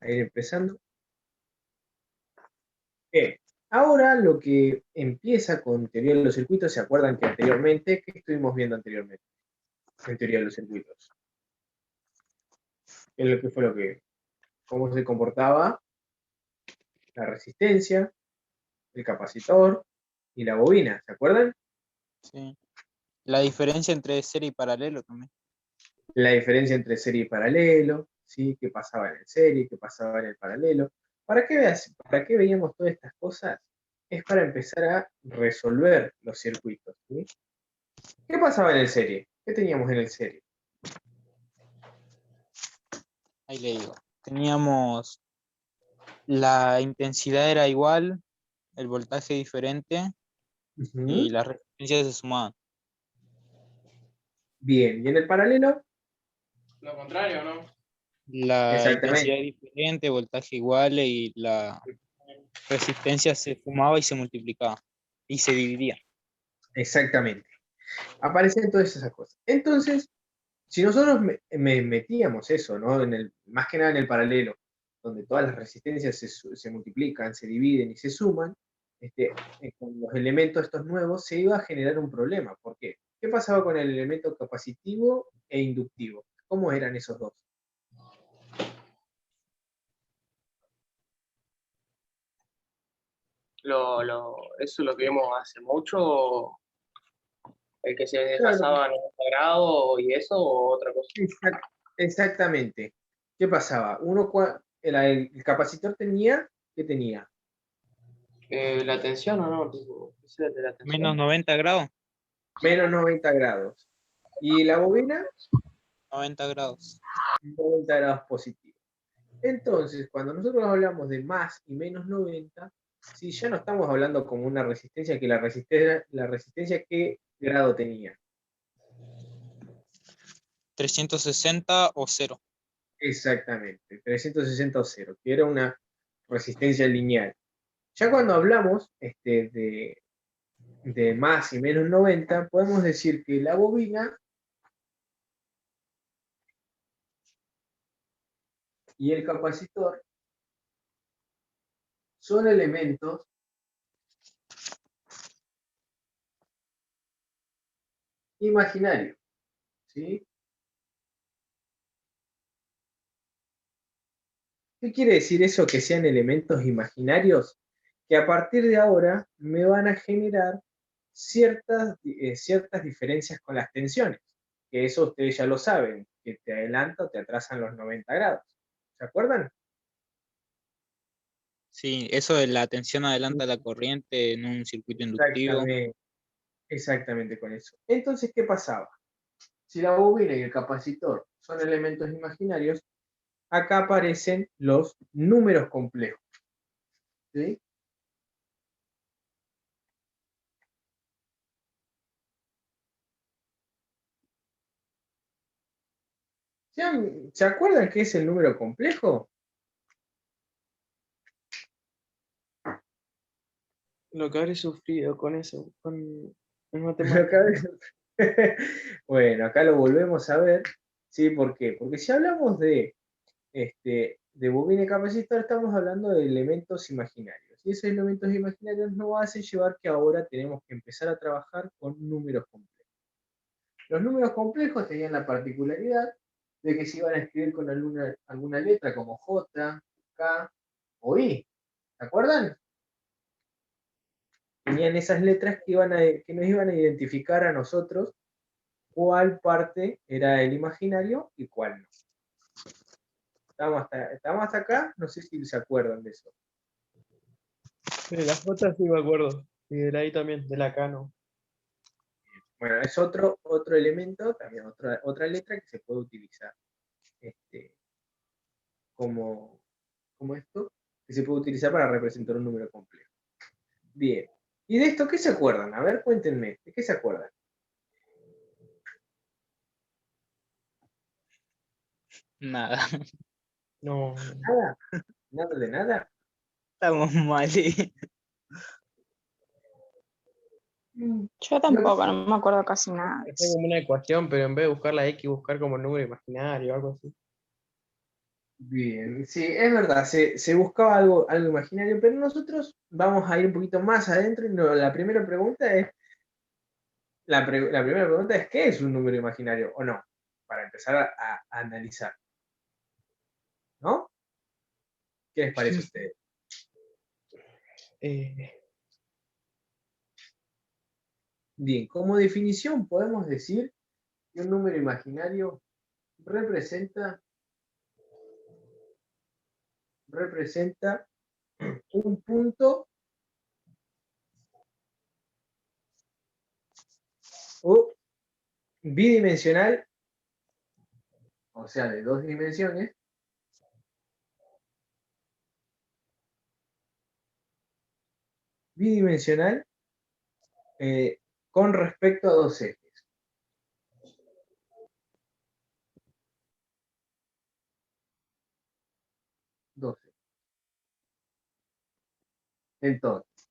a ir empezando. Bien, ahora lo que empieza con teoría de los circuitos, ¿se acuerdan que anteriormente, qué estuvimos viendo anteriormente en teoría de los circuitos? ¿Qué es lo que fue cómo se comportaba la resistencia, el capacitor y la bobina? ¿Se acuerdan? Sí. La diferencia entre serie y paralelo también. La diferencia entre serie y paralelo, ¿sí? ¿Qué pasaba en el serie? ¿Qué pasaba en el paralelo? ¿Para qué veíamos todas estas cosas? Es para empezar a resolver los circuitos, ¿sí? ¿Qué pasaba en el serie? ¿Qué teníamos en el serie? Ahí le digo. Teníamos la intensidad era igual, el voltaje diferente y Ujú. las resistencias se sumaban. Bien, ¿y en el paralelo? Lo contrario, ¿no? La intensidad Exactamente, diferente, voltaje igual y la resistencia se sumaba y se multiplicaba y se dividía. exactamente. Aparecen todas esas cosas. Entonces, si nosotros metíamos eso, ¿no? Más que nada en el paralelo, donde todas las resistencias se multiplican, se dividen y se suman, con los elementos estos nuevos se iba a generar un problema. ¿Por qué? ¿Qué pasaba con el elemento capacitivo e inductivo? ¿Cómo eran esos dos? Eso lo que vimos hace mucho, el que se Claro, desfasaba 90 grados y eso, o otra cosa. exactamente. ¿Qué pasaba? El capacitor ¿qué tenía? La tensión, ¿o no? Tipo, ¿ese es de la Menos tensión? 90 grados, Menos 90 grados. Y la bobina, 90 grados. 90 grados positivos. Entonces, cuando nosotros hablamos de más y menos 90, si ya no estamos hablando como una resistencia, que la resistencia ¿qué grado tenía? 360 o 0. Exactamente, 360 o 0, que era una resistencia lineal. Ya cuando hablamos de más y menos 90, podemos decir que la bobina y el capacitor son elementos imaginarios, ¿sí? ¿Qué quiere decir eso que sean elementos imaginarios? Que a partir de ahora me van a generar ciertas diferencias con las tensiones, que eso ustedes ya lo saben, que te adelanta o te atrasan los 90 grados. ¿Se acuerdan? Sí, eso de la tensión adelanta la corriente en un circuito inductivo. Exactamente, exactamente con eso. Entonces, ¿qué pasaba? Si la bobina y el capacitor son elementos imaginarios, acá aparecen los números complejos, ¿sí? ¿Se acuerdan qué es el número complejo? Lo que habré sufrido con eso, con en Acá- matemáticas. Bueno, acá lo volvemos a ver, ¿sí? ¿Por qué? Porque si hablamos de bobina y capacitor, estamos hablando de elementos imaginarios. Y esos elementos imaginarios nos hacen llevar que ahora tenemos que empezar a trabajar con números complejos. Los números complejos tenían la particularidad de que se iban a escribir con alguna letra como J, K o I. ¿Se acuerdan? Tenían esas letras que nos iban a identificar a nosotros cuál parte era el imaginario y cuál no. Estamos hasta acá, no sé si se acuerdan de eso. De las fotos sí me acuerdo. Y de la I también, de la Cano. Bueno, es otro elemento, también otra letra que se puede utilizar este, como, como esto, que se puede utilizar para representar un número complejo. Bien. ¿Y de esto qué se acuerdan? A ver, cuéntenme, ¿de qué se acuerdan? Nada, No, Nada, nada de nada. estamos mal. Yo Lo tampoco, que- no me acuerdo casi nada de es eso. como una ecuación, pero en vez de buscar la X, buscar como número imaginario o algo así. Bien, sí, es verdad, se buscaba algo imaginario, pero nosotros vamos a ir un poquito más adentro y la primera pregunta es, la primera pregunta es, ¿qué es un número imaginario o no? Para empezar a analizar, ¿no? ¿Qué les parece a ustedes? Eh, Bien, como definición podemos decir que un número imaginario representa, representa un punto o bidimensional, o sea, de dos dimensiones, bidimensional con respecto a dos ejes. 12. Entonces,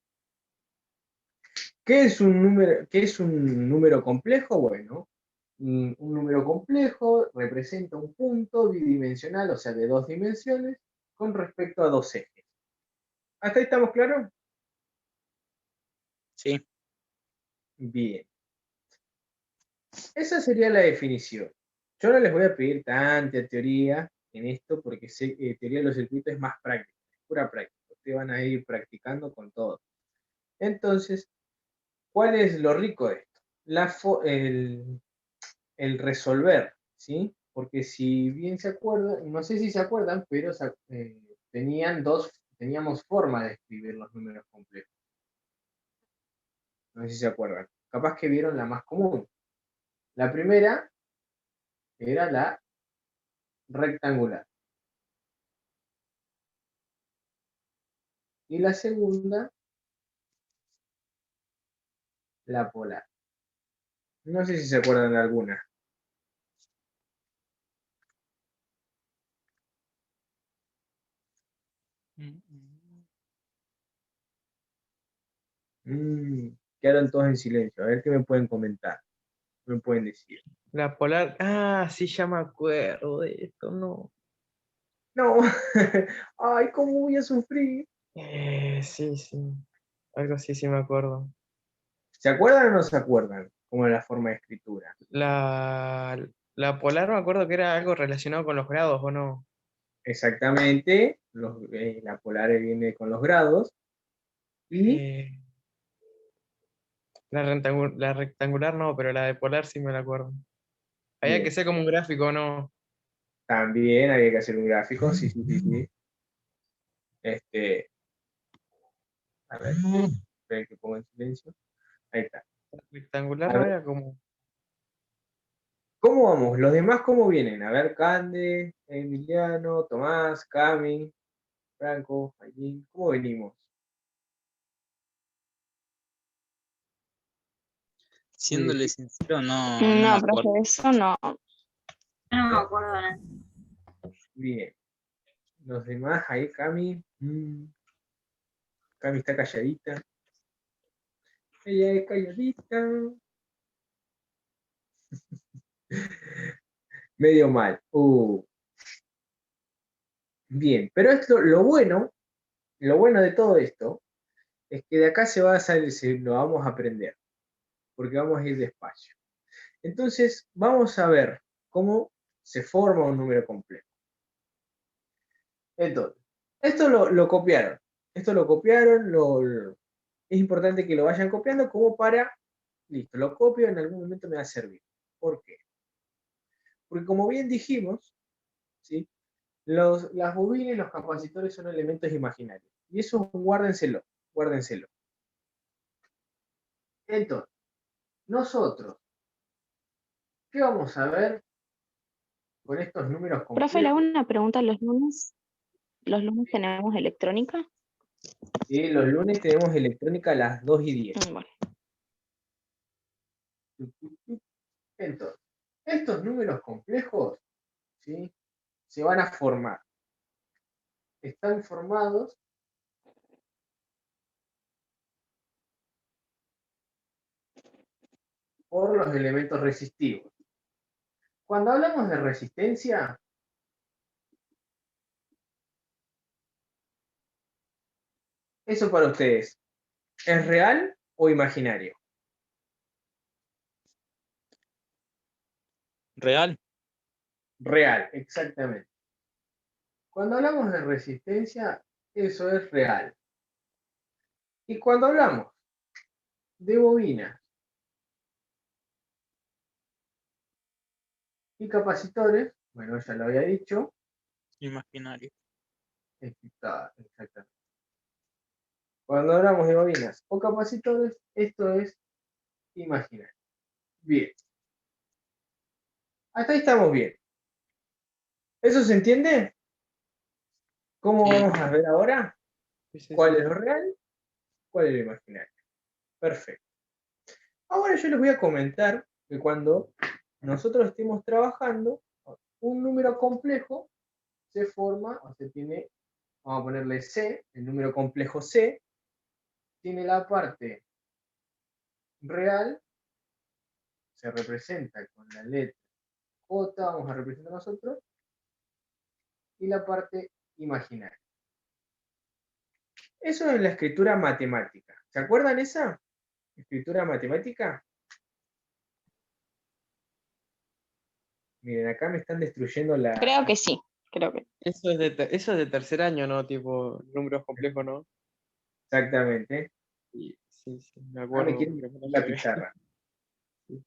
qué es un número complejo? Bueno, un número complejo representa un punto bidimensional, o sea, de dos dimensiones, con respecto a dos ejes. ¿Hasta ahí estamos claros? Sí. Bien. Esa sería la definición. Yo no les voy a pedir tanta teoría en esto porque teoría de los circuitos es más práctica, es pura práctica. Ustedes van a ir practicando con todo. Entonces, ¿cuál es lo rico de esto? El resolver, ¿sí? Porque si bien se acuerdan, no sé si se acuerdan, pero teníamos forma de escribir los números complejos. No sé si se acuerdan. Capaz que vieron la más común. La primera era la rectangular. Y la segunda, la polar. No sé si se acuerdan de alguna. Quedaron todos en silencio. A ver qué me pueden comentar. ¿Qué me pueden decir? la polar. Ah, sí, ya me acuerdo de esto, no. No. Ay, ¿cómo voy a sufrir? Sí, sí. Algo así sí me acuerdo. ¿Se acuerdan o no se acuerdan? Como la forma de escritura. La polar me acuerdo que era algo relacionado con los grados, ¿o no? Exactamente. La polar viene con los grados. Y Eh, la rectangular no, pero la de polar sí me la acuerdo. Había que bien. ser como un gráfico, ¿no? También había que hacer un gráfico. Sí, sí, sí, sí. Este, a ver, esperen que ponga en silencio. Ahí está. Rectangular A no ver, era como. ¿cómo vamos? ¿Los demás cómo vienen? A ver, Cande, Emiliano, Tomás, Cami, Franco, Mayín, ¿cómo venimos? Muy Siéndole difícil. sincero, no me No, acuerdo. profe, eso no. No me ¿No? acuerdo nada. Bien. Los demás, ahí Cami. Cami está calladita. Ella es calladita. Medio mal. Bien, pero esto, lo bueno de todo esto, es que de acá se va a salir, lo vamos a aprender, porque vamos a ir despacio. Entonces, vamos a ver cómo se forma un número complejo. Entonces, esto lo copiaron. Esto lo copiaron, es importante que lo vayan copiando como para, listo, lo copio, en algún momento me va a servir. ¿Por qué? Porque como bien dijimos, ¿sí? Las bobinas y los capacitores son elementos imaginarios. Y eso guárdenselo, guárdenselo. Entonces, nosotros, ¿qué vamos a ver con estos números Profe, le hago complejos? una pregunta. Los lunes tenemos electrónica. Y los lunes tenemos electrónica a las 2:10. Bueno, Entonces, estos números complejos, ¿sí? Se van a formar. Están formados por los elementos resistivos. Cuando hablamos de resistencia, Eso para ustedes, ¿es real o imaginario? Real. Real, exactamente. Cuando hablamos de resistencia, eso es real. Y cuando hablamos de bobinas y capacitores, bueno, ya lo había dicho, Imaginario. exactamente. Cuando hablamos de bobinas o capacitores, esto es imaginario. Bien. Hasta ahí estamos bien. ¿Eso se entiende? ¿Cómo Sí. vamos a ver ahora? Sí, sí, ¿Cuál sí. es lo real? ¿Cuál es lo imaginario? Perfecto. Ahora yo les voy a comentar que cuando nosotros estemos trabajando, un número complejo se forma o se tiene, vamos a ponerle C, el número complejo C, tiene la parte real, se representa con la letra J, vamos a representar nosotros, y la parte imaginaria. Eso es la escritura matemática. ¿Se acuerdan esa? Escritura matemática. Miren, acá me están destruyendo la... Creo que sí, creo que. Eso es de tercer año, ¿no? Tipo, números complejos, ¿no? Exactamente. Sí, sí, sí, me Ah, me acuerdo, quieren pero no destruir lo la llevé. pizarra. Sí.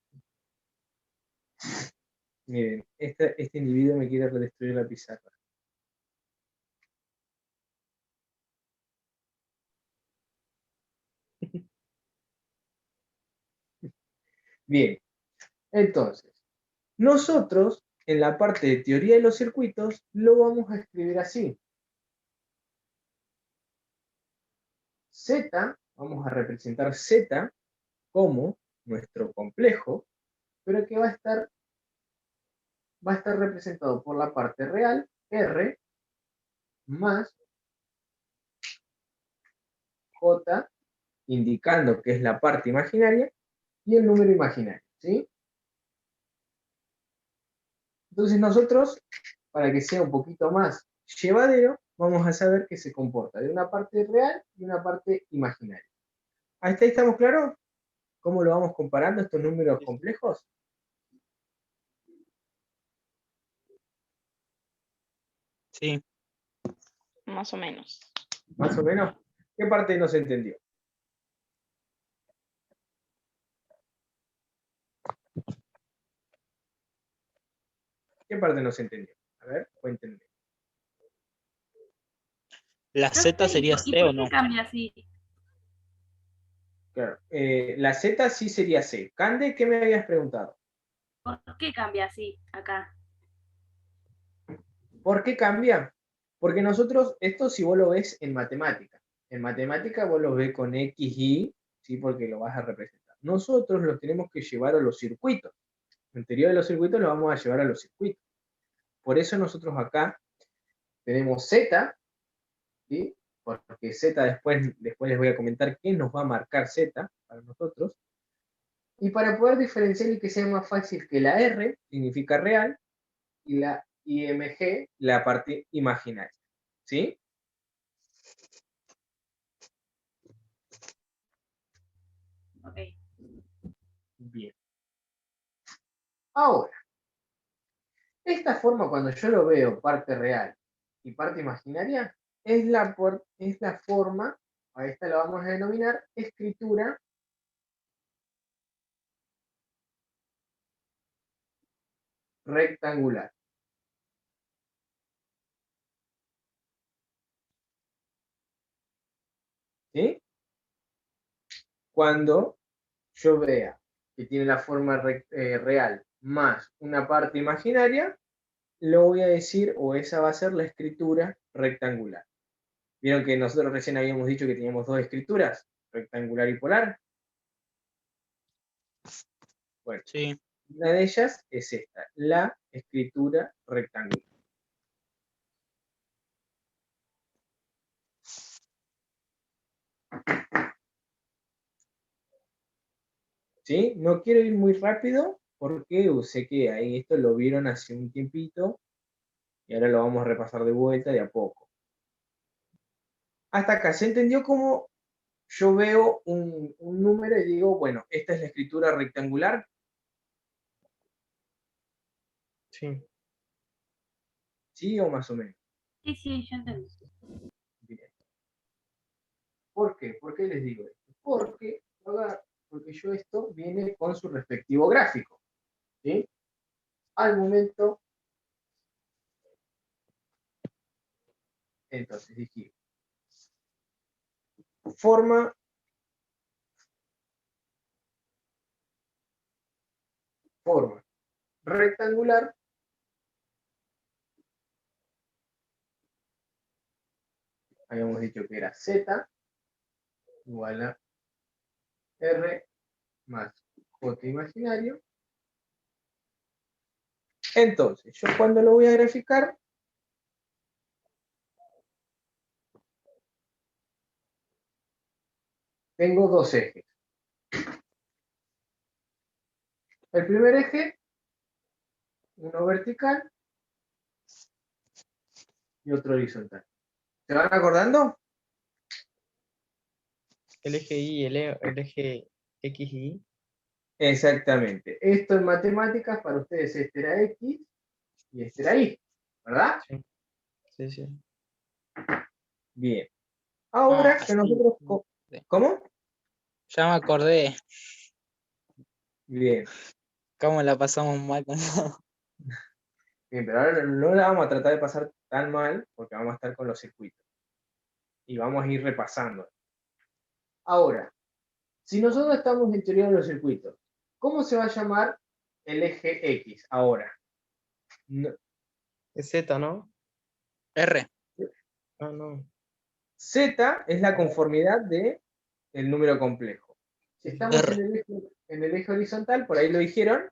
Miren, este individuo me quiere destruir la pizarra. Bien, entonces, nosotros en la parte de teoría de los circuitos lo vamos a escribir así. Z, vamos a representar Z como nuestro complejo, pero que va a estar representado por la parte real, R, más J, indicando que es la parte imaginaria, y el número imaginario, ¿sí? Entonces nosotros, para que sea un poquito más llevadero, vamos a saber que se comporta de una parte real y una parte imaginaria. ¿Hasta ahí estamos claros? ¿Cómo lo vamos comparando estos números Sí, sí. complejos? Sí. Más o menos. Más o menos. ¿Qué parte no se entendió? ¿Qué parte no se entendió? A ver, cuéntenme. ¿La Z Profe, sería ¿y C o por qué no? cambia así? Claro. La Z sí sería C. Cande, ¿qué me habías preguntado? ¿Por qué cambia así acá? ¿Por qué cambia? Porque nosotros, esto si vos lo ves en matemática vos lo ves con X, Y, ¿sí? Porque lo vas a representar. Nosotros lo tenemos que llevar a los circuitos. En teoría de los circuitos lo vamos a llevar a los circuitos. Por eso nosotros acá tenemos Z, ¿sí? Porque Z después les voy a comentar qué nos va a marcar Z para nosotros. Y para poder diferenciar y que sea más fácil que la R significa real y la IMG la parte imaginaria. ¿Sí? Ok. Bien. Ahora, esta forma cuando yo lo veo parte real y parte imaginaria es la forma, a esta la vamos a denominar escritura rectangular. ¿Sí? Cuando yo vea que tiene la forma real más una parte imaginaria, lo voy a decir, o esa va a ser la escritura rectangular. ¿Vieron que nosotros recién habíamos dicho que teníamos dos escrituras, rectangular y polar? Bueno, Sí. una de ellas es esta, la escritura rectangular. ¿Sí? No quiero ir muy rápido porque sé que ahí esto lo vieron hace un tiempito y ahora lo vamos a repasar de vuelta de a poco. Hasta acá, ¿se entendió cómo yo veo un número y digo, bueno, esta es la escritura rectangular? Sí. ¿Sí o más o menos? Sí, sí, yo entendí. Bien. ¿Por qué? ¿Por qué les digo esto? Porque yo esto viene con su respectivo gráfico. ¿Sí? Al momento, entonces dijimos, forma rectangular habíamos dicho que era Z igual a R más J imaginario. Entonces, yo cuando lo voy a graficar, tengo dos ejes. El primer eje, uno vertical y otro horizontal. ¿Se van acordando? El eje Y, el eje X y Y. Exactamente. Esto en matemáticas para ustedes este era X y este era Y, ¿verdad? Sí, sí, sí. Bien. Ahora que Sí. nosotros... ¿Cómo? Ya me acordé Bien. cómo la pasamos mal con eso. Bien, pero ahora no la vamos a tratar de pasar tan mal porque vamos a estar con los circuitos. Y vamos a ir repasando. Ahora, si nosotros estamos en teoría de los circuitos, ¿cómo se va a llamar el eje X ahora? No- Es Z, ¿no? R. Ah, no. Z es la conformidad de el número complejo. Si Sí, sí. estamos R. en el eje horizontal, por ahí lo dijeron,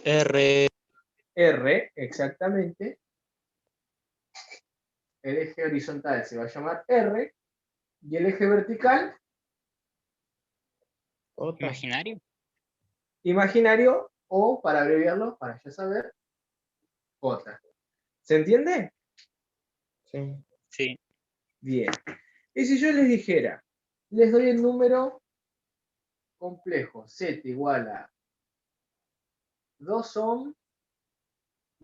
R. R, exactamente. El eje horizontal se va a llamar R y el eje vertical, J. Imaginario. imaginario o, para abreviarlo, para ya saber, J. ¿Se entiende? Sí. Sí. Bien. Y si yo les dijera, les doy el número complejo, Z igual a 2 ohm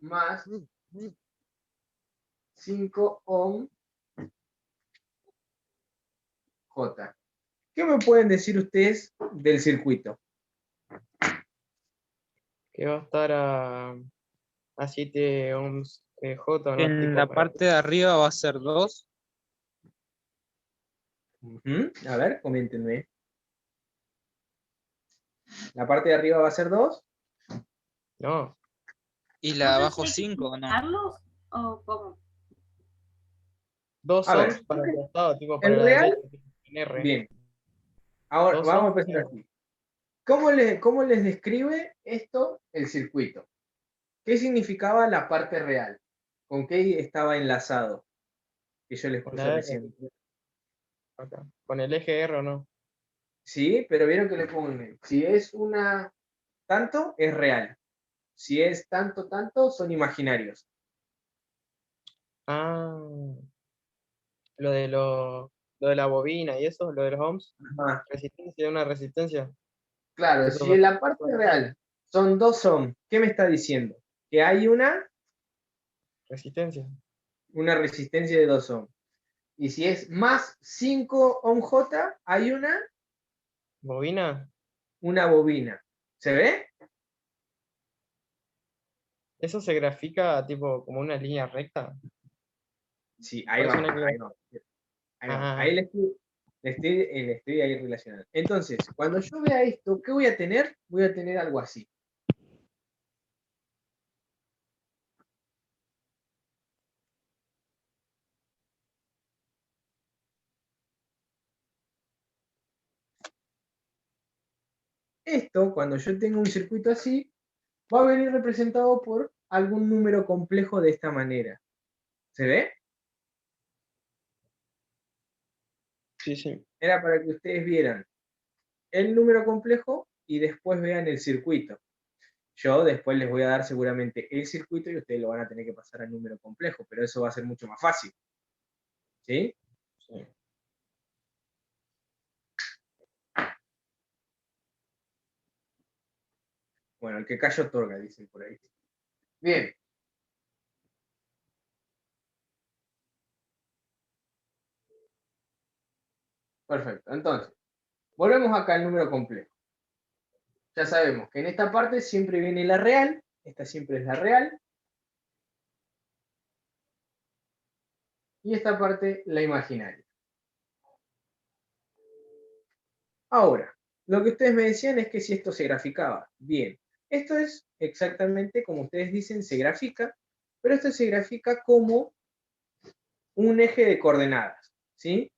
más 5 ohm J. ¿Qué me pueden decir ustedes del circuito? Que va a estar a 7 ohms J, ¿no? En Tipo la para... parte de arriba va a ser 2 Ujú. A ver, coméntenme. La parte de arriba va a ser 2. No, y la de ¿Entonces abajo hay que 5, ¿o no? juntarlos o cómo? 2 A ver, ohms para el costado, tipo en para la real, derecha, tipo, en R. bien. Ahora 2 vamos a ohms, empezar así. ¿Cómo les describe esto el circuito? ¿Qué significaba la parte real? ¿Con qué estaba enlazado? Que yo les con puse la R, recién. acá. Con el eje R o no. Sí, pero vieron que le ponen, si es una tanto, es real. Si es tanto, tanto, son imaginarios. Ah, lo de la bobina y eso, lo de los ohms. Ajá. Resistencia, una resistencia. Claro, Eso si va en la parte real son 2 ohm, ¿qué me está diciendo? Que hay resistencia. una resistencia de 2 ohm. Y si es más 5 ohm J, hay Bobina, una bobina. ¿Se ve? eso se grafica tipo como una línea recta. Sí, ahí Parece va, una ahí va. Ahí va. Ahí Ah, le estoy ahí relacionando. Entonces, cuando yo vea esto, ¿qué voy a tener? Voy a tener algo así. Esto, cuando yo tenga un circuito así, va a venir representado por algún número complejo de esta manera. ¿Se ve? sí, sí. Era para que ustedes vieran el número complejo y después vean el circuito. Yo después les voy a dar seguramente el circuito y ustedes lo van a tener que pasar al número complejo, pero eso va a ser mucho más fácil. ¿Sí? Bueno, el que calla otorga, dicen por ahí. Bien. Perfecto. Entonces, volvemos acá al número complejo. Ya sabemos que en esta parte siempre viene la real. Esta siempre es la real. Y esta parte la imaginaria. Ahora, lo que ustedes me decían es que si esto se graficaba. Bien, esto es exactamente como ustedes dicen, se grafica, pero esto se grafica como un eje de coordenadas, ¿sí?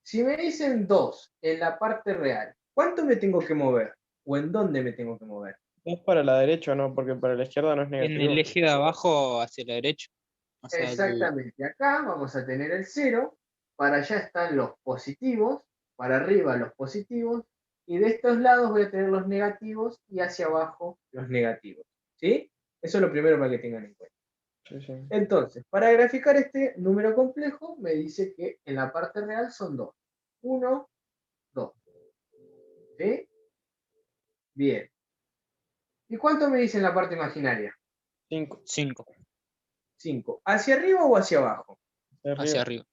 Si me dicen 2 en la parte real, ¿cuánto me tengo que mover? ¿O en dónde me tengo que mover? Es para la derecha, ¿no? Porque para la izquierda no es En negativo. el eje de abajo hacia la derecha. O sea, Exactamente, acá vamos a tener el 0, para allá están los positivos, para arriba los positivos, y de estos lados voy a tener los negativos y hacia abajo los negativos, ¿sí? Eso es lo primero para que tengan en cuenta. Sí, sí. Entonces, para graficar este número complejo, me dice que en la parte real son 2. 1, 2. ¿Sí? Bien. ¿Y cuánto me dice en la parte imaginaria? 5 5 5. ¿Hacia arriba o hacia abajo? hacia arriba.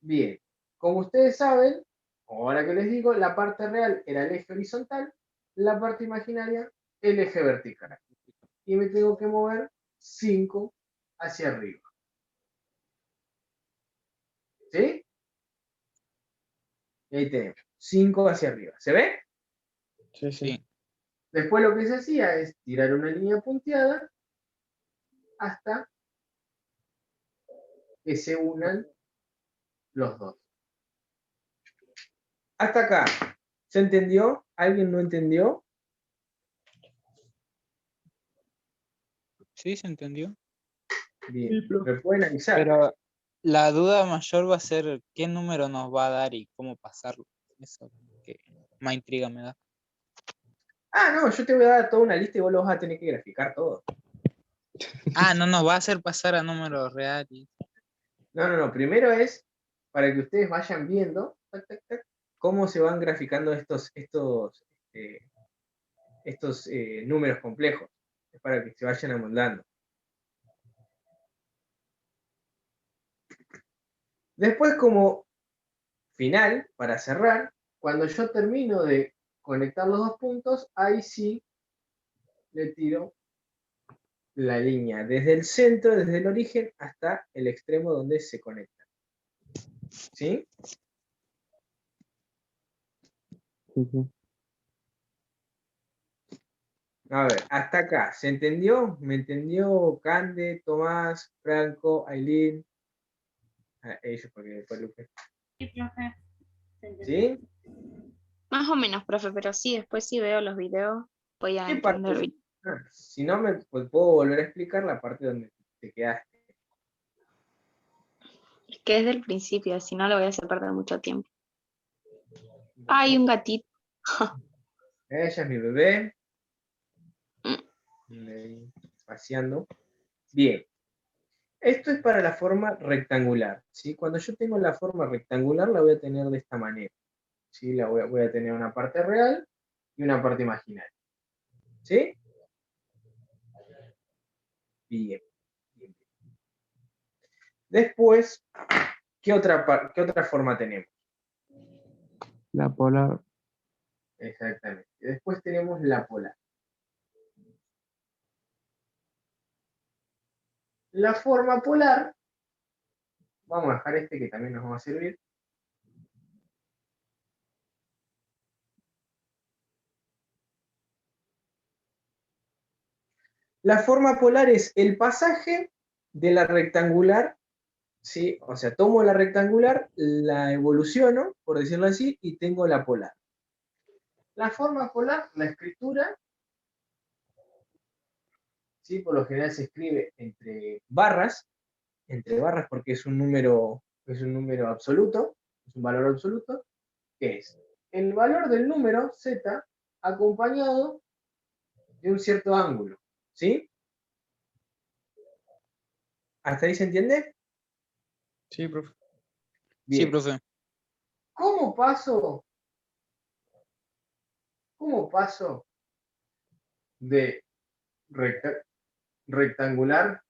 Bien. Como ustedes saben, ahora que les digo, la parte real era el eje horizontal, la parte imaginaria el eje vertical. Y me tengo que mover 5 hacia arriba. ¿Sí? Y ahí tenemos 5 hacia arriba. ¿Se ve? Sí, sí. Sí. Después lo que se hacía es tirar una línea punteada hasta que se unan los dos. Hasta acá. ¿Se entendió? ¿Alguien no entendió? Sí, se entendió. Bien. ¿Me pueden avisar? Pero la duda mayor va a ser qué número nos va a dar y cómo pasarlo. Eso que más intriga me da. Ah, no, yo te voy a dar toda una lista y vos lo vas a tener que graficar todo. Ah, no nos va a hacer pasar a números reales. No. Primero es para que ustedes vayan viendo tac, tac, tac, cómo se van graficando estos números complejos. Es para que se vayan amoldando. Después, como final, para cerrar, cuando yo termino de conectar los dos puntos, ahí sí le tiro la línea desde el centro, desde el origen, hasta el extremo donde se conectan. ¿Sí? A ver, hasta acá, ¿se entendió? ¿Me entendió Cande, Tomás, Franco, Ailín? Ellos, porque después Lupe. Sí, profe. ¿Se entendió? ¿Sí? Más o menos, profe, pero sí, después si veo los videos voy a ¿Qué entender parte? bien. Si no, pues, puedo volver a explicar la parte donde te quedaste. Es que es del principio, si no lo voy a hacer perder mucho tiempo. Hay un gatito. Ella es mi bebé. Mm. Ahí, paseando. Bien. Esto es para la forma rectangular, ¿sí? Cuando yo tengo la forma rectangular, la voy a tener de esta manera, ¿sí? Voy a tener una parte real y una parte imaginaria, ¿sí? Bien. Bien. Después, ¿qué otra forma tenemos? La polar. Exactamente. Después tenemos la polar. La forma polar, vamos a dejar este que también nos va a servir. La forma polar es el pasaje de la rectangular, ¿sí? O sea, tomo la rectangular, la evoluciono, por decirlo así, y tengo la polar. La forma polar, la escritura, ¿sí? Por lo general se escribe entre barras porque es un número absoluto, es un valor absoluto, que es el valor del número z acompañado de un cierto ángulo, ¿sí? ¿Hasta ahí se entiende? Sí, profe. Sí, Bien. profe. ¿Cómo paso de rectangular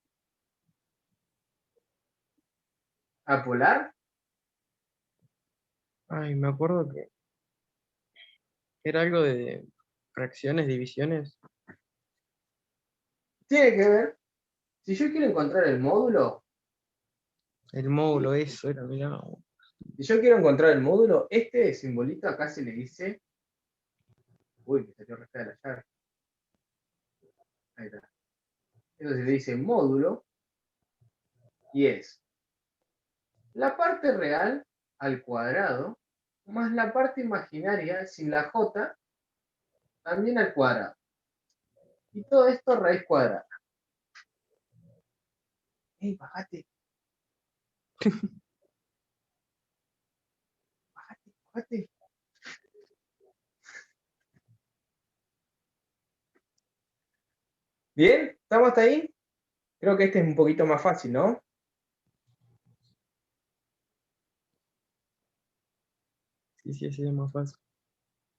a polar. Ay, me acuerdo que era algo de fracciones, divisiones. Tiene que ver, si yo quiero encontrar el módulo, El módulo, eso era, mirá. este simbolito acá se le dice, uy, me salió re fea la llave. Ahí está. Eso se le dice módulo y es la parte real al cuadrado más la parte imaginaria sin la j también al cuadrado. Y todo esto raíz cuadrada. ¡Ey, bájate! Bájate. Bien, ¿estamos hasta ahí? Creo que este es un poquito más fácil, ¿no? Sí, así es más fácil.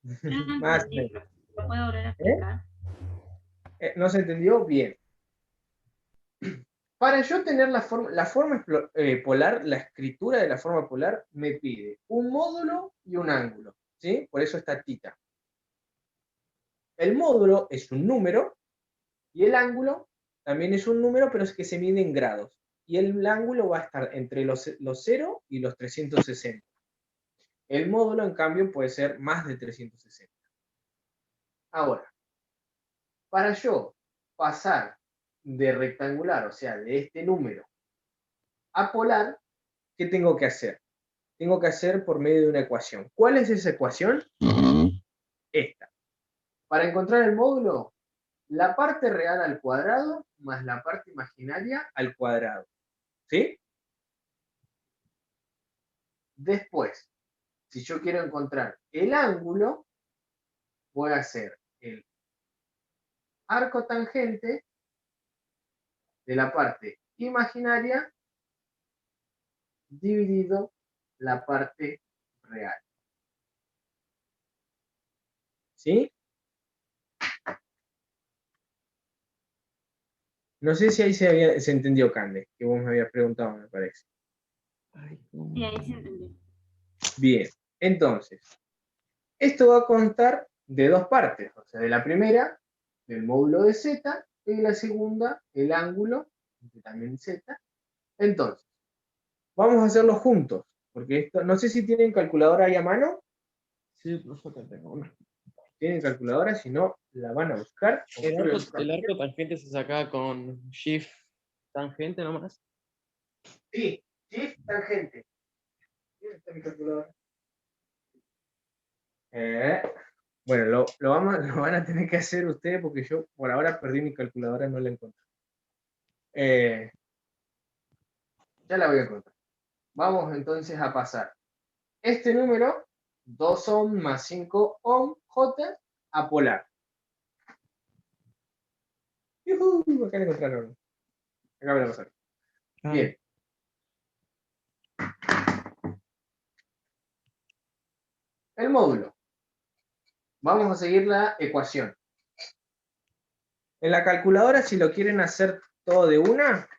Yo no Más, entendí, profe. ¿Lo puedo volver a ¿eh? explicar? ¿No se entendió? Bien. Para yo tener la forma polar, la escritura de la forma polar me pide un módulo y un ángulo, ¿sí? Por eso está tita. El módulo es un número y el ángulo también es un número, pero es que se mide en grados. Y el ángulo va a estar entre los 0 y los 360. El módulo, en cambio, puede ser más de 360. Ahora, para yo pasar de rectangular, o sea, de este número, a polar, ¿qué tengo que hacer? Tengo que hacer por medio de una ecuación. ¿Cuál es esa ecuación? Esta. Para encontrar el módulo, la parte real al cuadrado más la parte imaginaria al cuadrado. ¿Sí? Después, si yo quiero encontrar el ángulo, voy a hacer el arco tangente de la parte imaginaria dividido la parte real. ¿Sí? No sé si ahí se entendió, Cande, que vos me habías preguntado, me parece. Sí, ahí se entendió. Bien, entonces, esto va a constar de dos partes, o sea, de la primera, del módulo de z, y de la segunda, el ángulo, que también z. Entonces, vamos a hacerlo juntos, porque esto, no sé si tienen calculadora ahí a mano. Sí, profe, acá tengo una. Tienen calculadora, si no, la van a buscar. El arco tangente se sacaba con shift tangente nomás. Sí, shift tangente. ¿Dónde está mi calculadora? Bueno, lo van a tener que hacer ustedes porque yo por ahora perdí mi calculadora, no la encontré. Ya la voy a encontrar. Vamos entonces a pasar este número, 2 ohm más 5 ohm, J, a polar. ¡Yuhu! Acá la encontraron. Acá me la pasaron. Bien. El módulo. Vamos a seguir la ecuación. En la calculadora, si lo quieren hacer todo de una,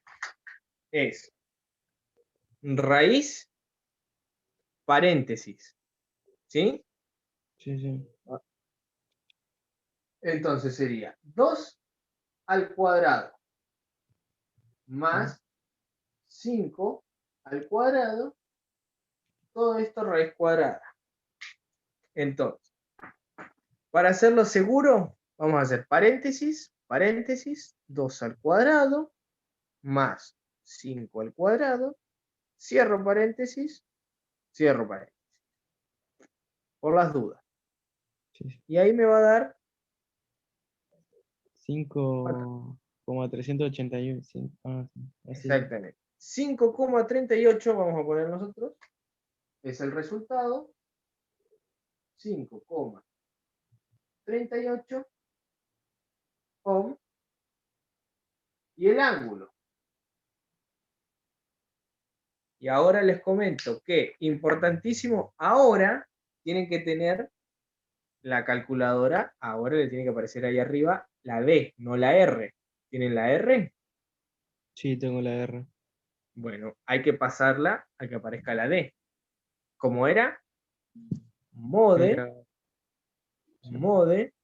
es raíz, paréntesis. ¿Sí? Sí. Entonces sería 2 al cuadrado más 5 al cuadrado, todo esto raíz cuadrada. Entonces, para hacerlo seguro, vamos a hacer paréntesis, 2 al cuadrado más 5 al cuadrado, cierro paréntesis, por las dudas. Sí. Y ahí me va a dar 5,381. exactamente 5,38, vamos a poner nosotros, es el resultado, 5,38 ohm, y el ángulo. Y ahora les comento que, importantísimo, ahora tienen que tener la calculadora, ahora le tiene que aparecer ahí arriba la D, no la R. ¿Tienen la R? Sí, tengo la R. Bueno, hay que pasarla a que aparezca la D. ¿Cómo era? Mode, Era- mode,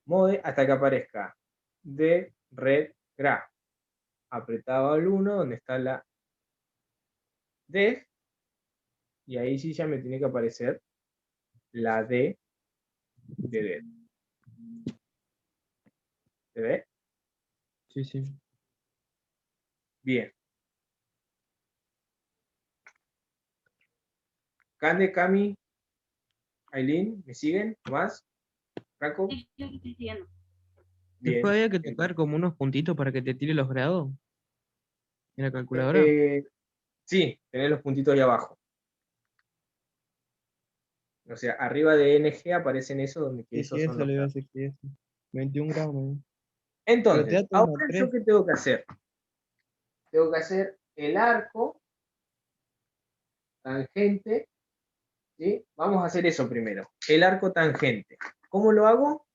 mode, hasta que aparezca D, red, gra. Apretaba el 1 donde está la D, y ahí sí ya me tiene que aparecer la D de dedo. ¿Se ve? Sí, sí. Bien. Cande, Cami, Aileen, ¿me siguen? ¿Más? ¿Franco? Sí, yo te estoy siguiendo. Bien. Después había que tocar como unos puntitos para que te tire los grados en la calculadora. Sí, tenés los puntitos ahí abajo. O sea, arriba de NG aparecen eso, donde que Sí, esos sí, son eso los le iba a grados. decir, sí, eso. 21 grados, ¿no? Pero te Entonces, da todo ahora una yo 3. qué tengo que hacer? Tengo que hacer el arco tangente, ¿sí? Vamos a hacer eso primero. El arco tangente. ¿Cómo lo hago?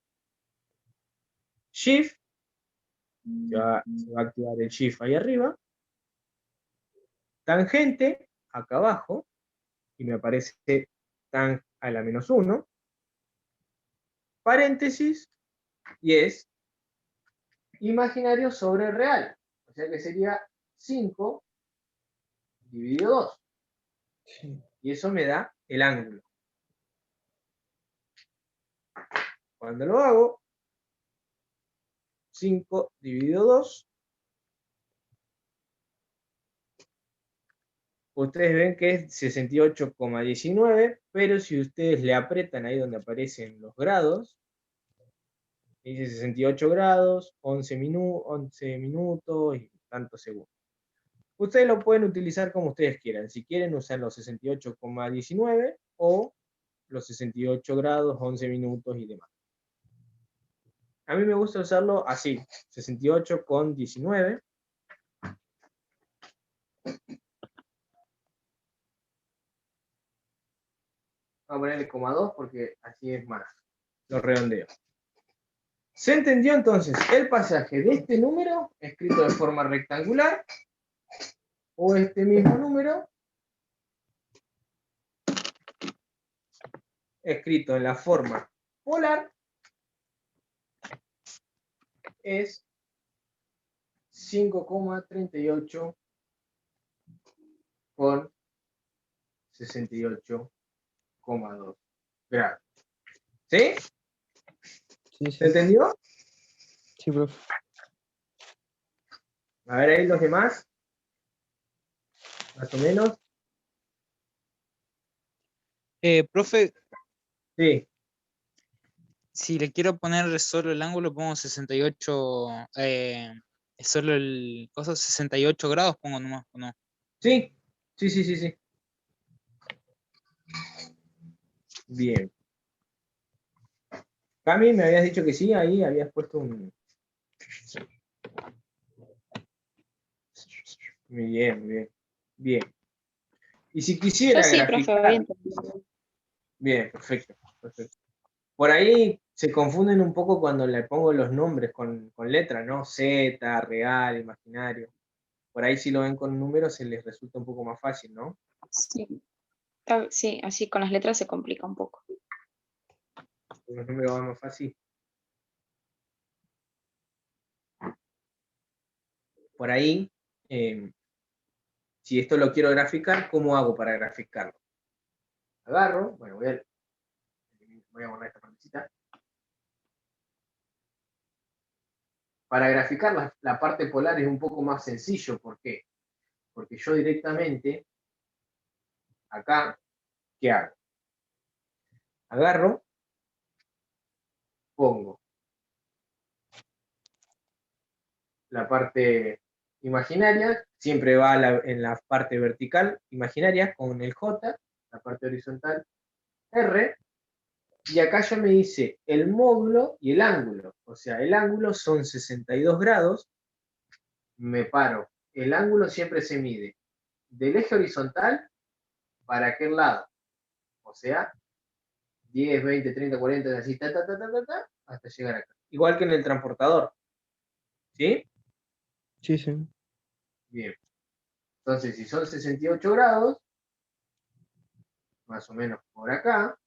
Shift, se va a activar el Shift ahí arriba. Tangente, acá abajo, y me aparece tan a la -1. Paréntesis, y es imaginario sobre real. O sea que sería 5 dividido 2. Sí. Y eso me da el ángulo. Cuando lo hago, 5 dividido 2, ustedes ven que es 68,19, pero si ustedes le aprietan ahí donde aparecen los grados, dice 68 grados, 11 minutos y tantos segundos. Ustedes lo pueden utilizar como ustedes quieran. Si quieren, usan los 68,19 o los 68 grados, 11 minutos y demás. A mí me gusta usarlo así, 68,19. Vamos a ponerle 2 porque así es más. Lo redondeo. ¿Se entendió entonces el pasaje de este número escrito de forma rectangular o este mismo número escrito en la forma polar? Es 5,38 con 68,2 grados. ¿Sí? Sí, ¿Se sí. entendió? Sí, profe. A ver ahí los demás. Más o menos. Profe, Sí. si le quiero poner solo el ángulo, pongo 68, solo el coso 68 grados, pongo nomás, ¿o no? Sí. Sí, sí, sí, sí. Bien. Cami, me habías dicho que sí, ahí habías puesto un... Muy bien, muy bien. Bien. Y si Yo quisiera sí, profe, había graficar... entendido. Bien, perfecto, perfecto. Por ahí se confunden un poco cuando le pongo los nombres con letras, ¿no? Z, real, imaginario. Por ahí si lo ven con números se les resulta un poco más fácil, ¿no? Sí. Sí, así con las letras se complica un poco. Con los números va más fácil. Por ahí, si esto lo quiero graficar, ¿cómo hago para graficarlo? Agarro, bueno, voy a borrar esta partecita. Para graficar la parte polar es un poco más sencillo. ¿Por qué? Porque yo directamente, acá, ¿qué hago? Agarro, pongo la parte imaginaria, siempre va en la parte vertical imaginaria con el J, la parte horizontal R, y acá ya me dice el módulo y el ángulo. O sea, el ángulo son 62 grados, me paro. El ángulo siempre se mide del eje horizontal para aquel lado. O sea, 10, 20, 30, 40, así, hasta llegar acá. igual que en el transportador. ¿Sí? Sí, sí. Bien. Entonces, si son 68 grados, más o menos por acá,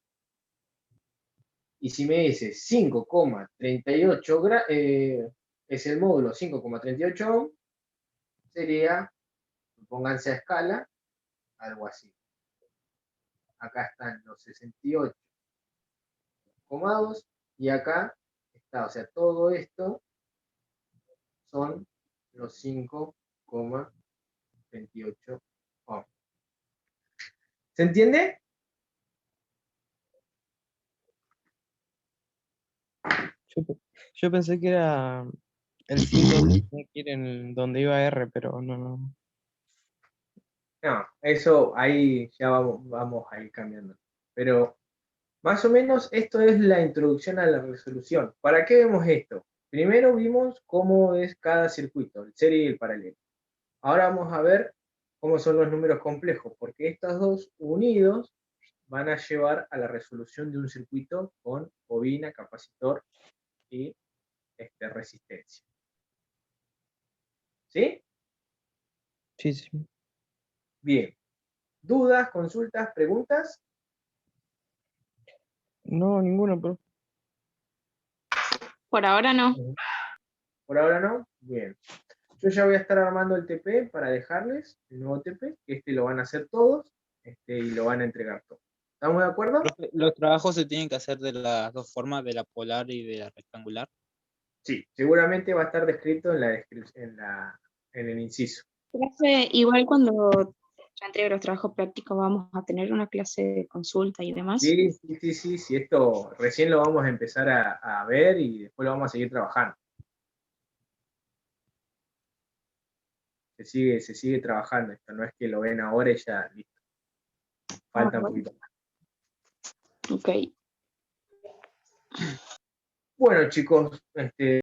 y si me dice 5,38 grados, es el módulo 5,38 ohm, sería, pónganse a escala, algo así. Acá están los 68,2 y acá está, o sea, todo esto son los 5,28 ohm. ¿Se entiende? Yo pensé que era el 5 que tenía que ir en donde iba R, pero no. No, eso ahí ya vamos a ir cambiando. Pero más o menos esto es la introducción a la resolución. ¿Para qué vemos esto? Primero vimos cómo es cada circuito, el serie y el paralelo. Ahora vamos a ver cómo son los números complejos, porque estos dos unidos van a llevar a la resolución de un circuito con bobina, capacitor y resistencia. ¿Sí? Sí, sí. Bien. ¿Dudas, consultas, preguntas? No, ninguno, pero. Por ahora no. ¿Por ahora no? Bien. Yo ya voy a estar armando el TP para dejarles el nuevo TP, que lo van a hacer todos y lo van a entregar todos. ¿Estamos de acuerdo? Los trabajos se tienen que hacer de las dos formas, de la polar y de la rectangular. Sí, seguramente va a estar descrito en la descripción, en el inciso. Profe, igual cuando yo entregue los trabajos prácticos vamos a tener una clase de consulta y demás. Sí, esto recién lo vamos a empezar a ver y después lo vamos a seguir trabajando. Se sigue trabajando esto, no es que lo ven ahora y ya listo. Falta un poquito más. Ok. Bueno, chicos,